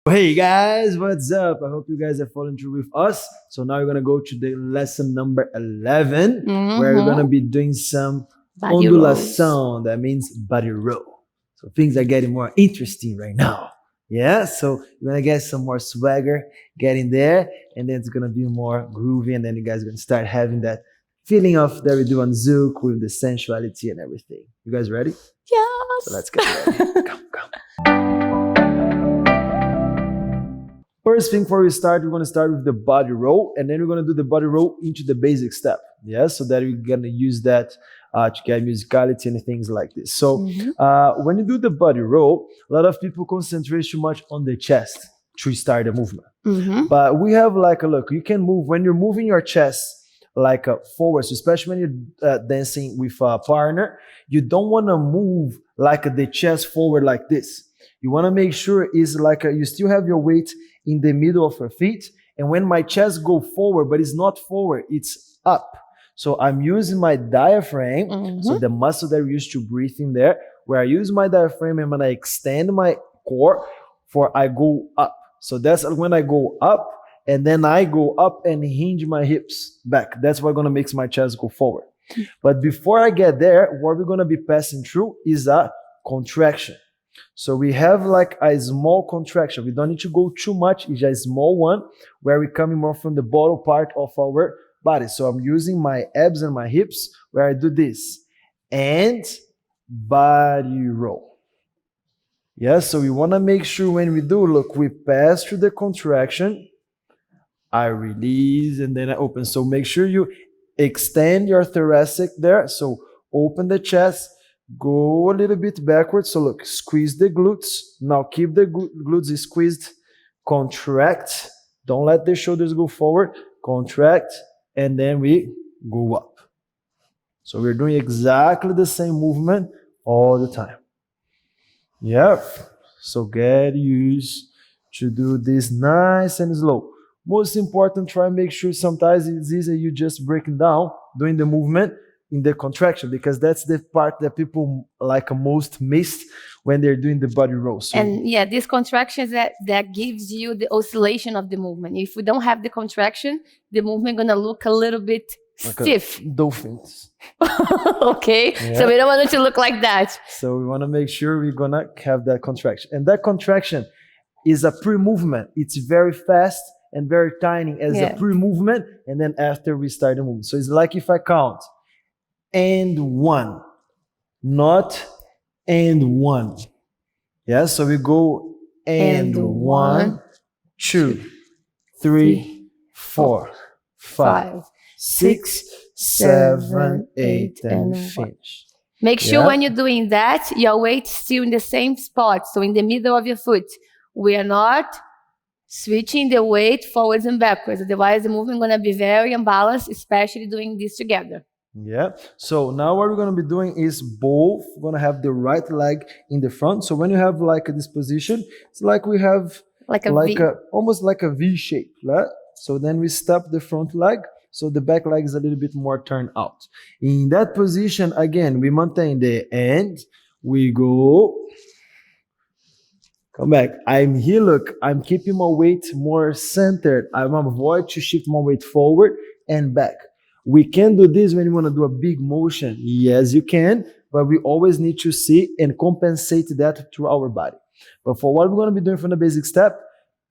Hey guys, what's up? I hope you guys are following through with us. So now we're gonna go to the lesson number 11, where we're gonna be doing some Body rolls. ondulação. That means body roll. So things are getting more interesting right now. Yeah, so you're gonna get some more swagger getting there, and then it's gonna be more groovy, and then you guys are gonna start having that feeling of that we do on Zouk with the sensuality and everything. You guys ready? Yes. So let's get ready. Come. First thing before we start, we're going to start with the body roll, and then we're going to do the body roll into the basic step. Yeah, so that we're going to use that to get musicality and things like this. So when you do the body roll, a lot of people concentrate too much on the chest to start the movement. But we have like a look, you can move when you're moving your chest like forward, so especially when you're dancing with a partner, you don't want to move like the chest forward like this. You want to make sure it's like you still have your weight in the middle of your feet. And when my chest go forward, but it's not forward, it's up. So I'm using my diaphragm, so the muscle that we used to breathe in there, where I use my diaphragm and when I extend my core for I go up. So that's when I go up, and then I go up and hinge my hips back. That's what gonna make my chest go forward. But before I get there, what we're gonna be passing through is a contraction. So we have like a small contraction. We don't need to go too much. It's a small one where we're coming more from the bottom part of our body. So I'm using my abs and my hips where I do this. And body roll. Yeah, so we want to make sure when we do, look, we pass through the contraction. I release and then I open. So make sure you extend your thoracic there. So open the chest. Go a little bit backwards. So look, squeeze the glutes. Now keep the glutes squeezed. Contract. Don't let the shoulders go forward. Contract. And then we go up. So we're doing exactly the same movement all the time. Yep. So get used to do this nice and slow. Most important, try and make sure sometimes it's easier you just breaking down doing the movement in the contraction, because that's the part that people like most missed when they're doing the body roll. So, and yeah, this contraction that gives you the oscillation of the movement. If we don't have the contraction, the movement gonna look a little bit like stiff. Dolphins. Okay, Yeah. so we don't want it to look like that. So we want to make sure we're gonna have that contraction, and that contraction is a pre-movement. It's very fast and very tiny as a pre-movement, and then after we start the movement. So it's like if I count. And one, not and one. Yeah, so we go and one, 2, 3, 4, 5, 6, 7, 8, and finish. Make sure when you're doing that, your weight is still in the same spot, so in the middle of your foot. We are not switching the weight forwards and backwards. Otherwise, the movement is going to be very unbalanced, especially doing this together. Yeah, so now what we're going to be doing is both going to have the right leg in the front. So when you have like this position, it's like we have like almost like a V shape, right? So then we step the front leg, so the back leg is a little bit more turned out. In that position, again, we maintain the end, we go, come back. I'm here, look, I'm keeping my weight more centered. I'm avoid to shift my weight forward and back. We can do this when you want to do a big motion. Yes, you can, but we always need to see and compensate that through our body. But for what we're going to be doing from the basic step,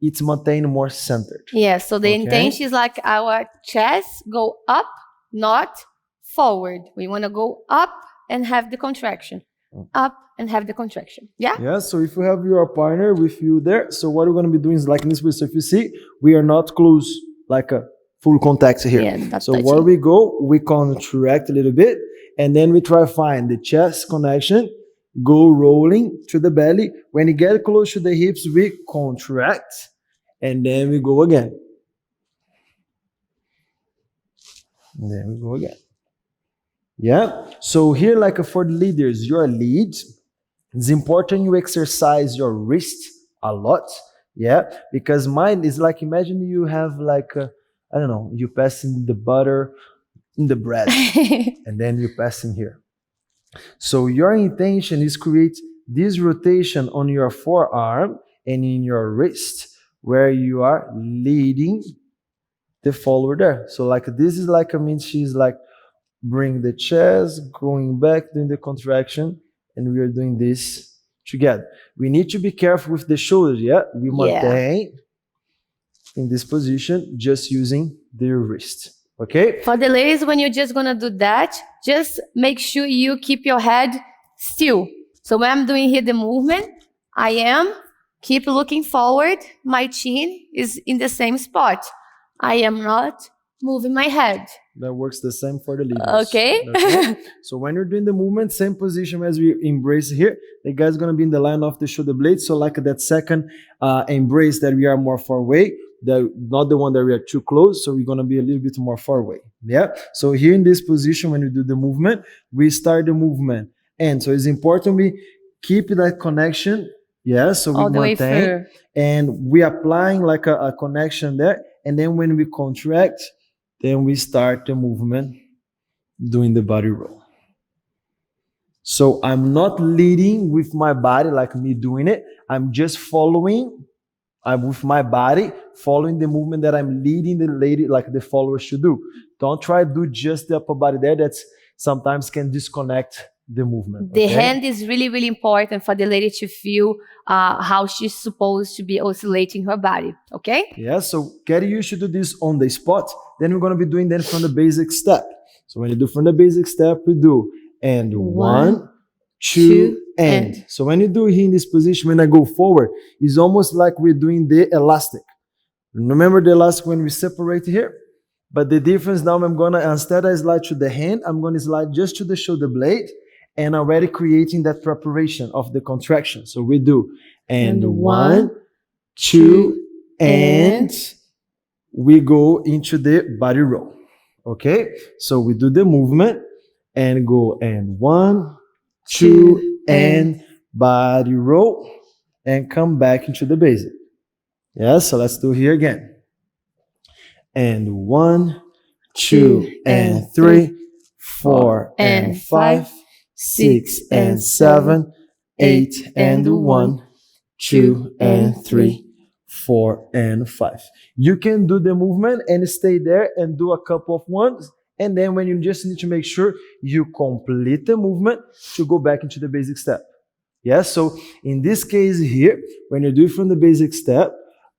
it's maintained more centered. Yeah, so the intention is like our chest go up, not forward. We want to go up and have the contraction. Up and have the contraction. Yeah? Yeah, so if you have your partner with you there, so what we're going to be doing is like this way. So if you see, we are not close like a full contact here. Yeah, so where we go, we contract a little bit, and then we try to find the chest connection, go rolling to the belly. When you get close to the hips, we contract, and then we go again. And then we go again. Yeah, so here like for the leaders, your lead, it's important you exercise your wrist a lot. Yeah, because mine is like, imagine you have like I don't know, you passing the butter in the bread and then you passing here. So your intention is create this rotation on your forearm and in your wrist, where you are leading the follower there. So like this is like, I mean, she's like bring the chest, going back, doing the contraction, and we are doing this together. We need to be careful with the shoulders, yeah? We maintain in this position, just using the wrist, okay? For the ladies, when you're just gonna do that, just make sure you keep your head still. So when I'm doing here the movement, keep looking forward, my chin is in the same spot. I am not moving my head. That works the same for the leaders. Okay. So when you're doing the movement, same position as we embrace here, the guy's gonna be in the line of the shoulder blade. So like that second embrace that we are more far away, not the one that we are too close. So we're gonna be a little bit more far away. Yeah. So here in this position, when we do the movement, we start the movement. And so it's important we keep that connection. Yeah. So we all the way maintain, through. and we applying like a connection there. And then when we contract, then we start the movement doing the body roll. So I'm not leading with my body like me doing it. I'm just following. I'm with my body, following the movement that I'm leading the lady, like the followers should do. Don't try to do just the upper body there. That's sometimes can disconnect the movement. The hand is really, really important for the lady to feel how she's supposed to be oscillating her body, okay? Yeah, so get used to do this on the spot. Then we're going to be doing that from the basic step. So when you do from the basic step, we do and one, two, and. So when you do here in this position, when I go forward, it's almost like we're doing the elastic. Remember the elastic when we separate here? But the difference now, I'm going to, instead I slide to the hand, I'm going to slide just to the shoulder blade, and already creating that preparation of the contraction. So we do and one, two, and we go into the body roll. Okay? So we do the movement and go and one, two, and body roll, and come back into the basic. Yeah, so let's do here again. And one, two, and three, 4 and 5, 6 and 7, 8 and 1, 2 and 3, 4 and 5. You can do the movement and stay there and do a couple of ones. And then when you just need to make sure you complete the movement to go back into the basic step. Yeah, so in this case here, when you do it from the basic step,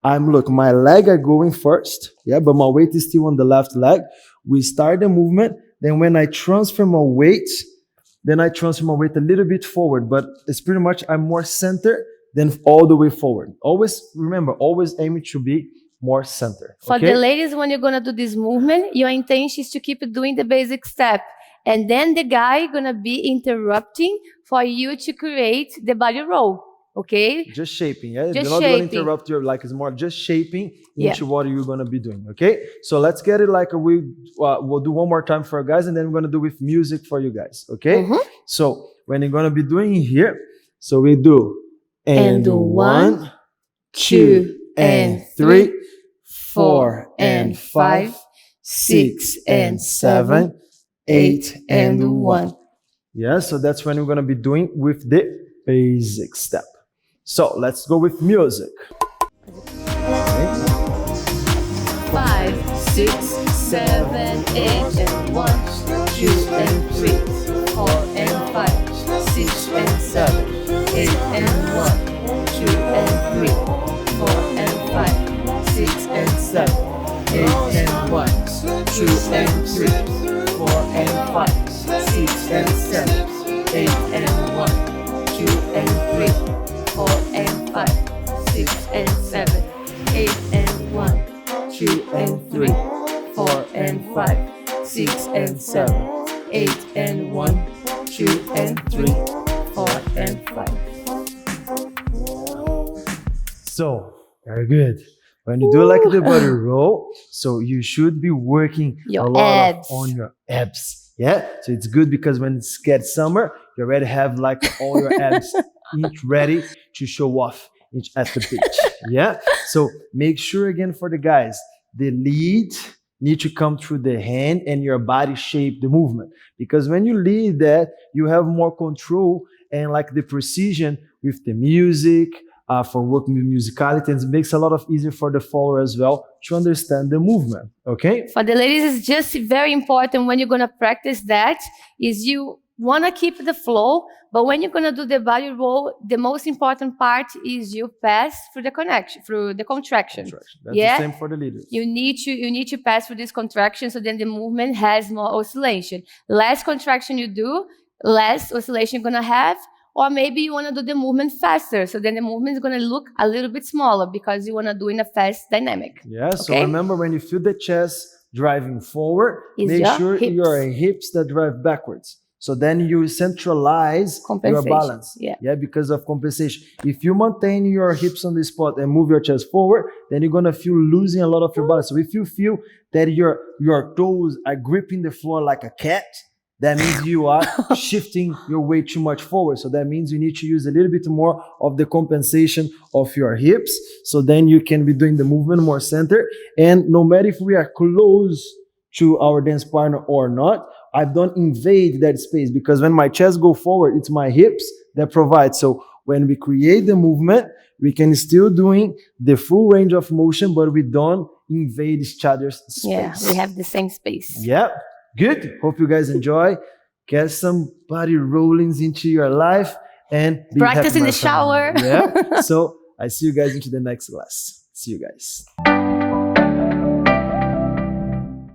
look, my leg are going first. Yeah, but my weight is still on the left leg. We start the movement. Then when I transfer my weight, then I transfer my weight a little bit forward, but it's pretty much I'm more center than all the way forward. Always remember, always aim to be more center. For the ladies, when you're gonna do this movement, your intention is to keep doing the basic step. And then the guy gonna be interrupting for you to create the body roll. Okay? Just shaping, yeah? Just You're not shaping. going to interrupt your, like, it's more just shaping into what you're going to be doing, okay? So let's get it like we'll do one more time for our guys, and then we're going to do with music for you guys, okay? So when you're going to be doing here, so we do and 1, 2, and 3, 4 and 5, 6 and 7, 8 and 1. Yeah, so that's when we're going to be doing with the basic step. So let's go with music. 5, 6, 7, 8, and 1, 2, and 3, 4 and 5, 6 and 7, 8 and 1, 2 and 3, 4 and 5, 6 and 7, 8 and 1, 2 and 3, 4 and 5, 6 and 7, 8 and 1, 2 and 3. 4 and 5, 6 and 7, 8 and 1, 2 and 3, 4 and 5, 6 and 7, 8 and 1, 2 and 3, 4 and 5. So, very good. When you do like the body roll, so you should be working your a lot abs. on your abs. Yeah, so it's good because when it gets summer, you already have like all your abs each ready to show off at the beach. Yeah, so make sure again for the guys, the lead need to come through the hand and your body shape the movement, because when you lead that, you have more control and like the precision with the music, for working with musicality, and it makes a lot of easier for the follower as well to understand the movement. Okay. For the ladies, it's just very important when you're gonna practice that is you wanna keep the flow, but when you're gonna do the body roll, the most important part is you pass through the contraction. That's the same for the leaders. You need to pass through this contraction, so then the movement has more oscillation. Less contraction you do, less oscillation you're gonna have. Or maybe you want to do the movement faster, so then the movement is going to look a little bit smaller because you want to do in a fast dynamic. Yeah, so remember when you feel the chest driving forward, make sure your hips that drive backwards. So then you centralize your balance. Yeah, because of compensation. If you maintain your hips on the spot and move your chest forward, then you're going to feel losing a lot of your balance. So if you feel that your toes are gripping the floor like a cat, that means you are shifting your weight too much forward. So that means you need to use a little bit more of the compensation of your hips. So then you can be doing the movement more center. And no matter if we are close to our dance partner or not, I don't invade that space, because when my chest go forward, it's my hips that provide. So when we create the movement, we can still doing the full range of motion, but we don't invade each other's space. Yeah, we have the same space. Yeah. Good. Hope you guys enjoy. Get some body rollings into your life and practice in the shower. Yeah. So I see you guys into the next class. See you guys.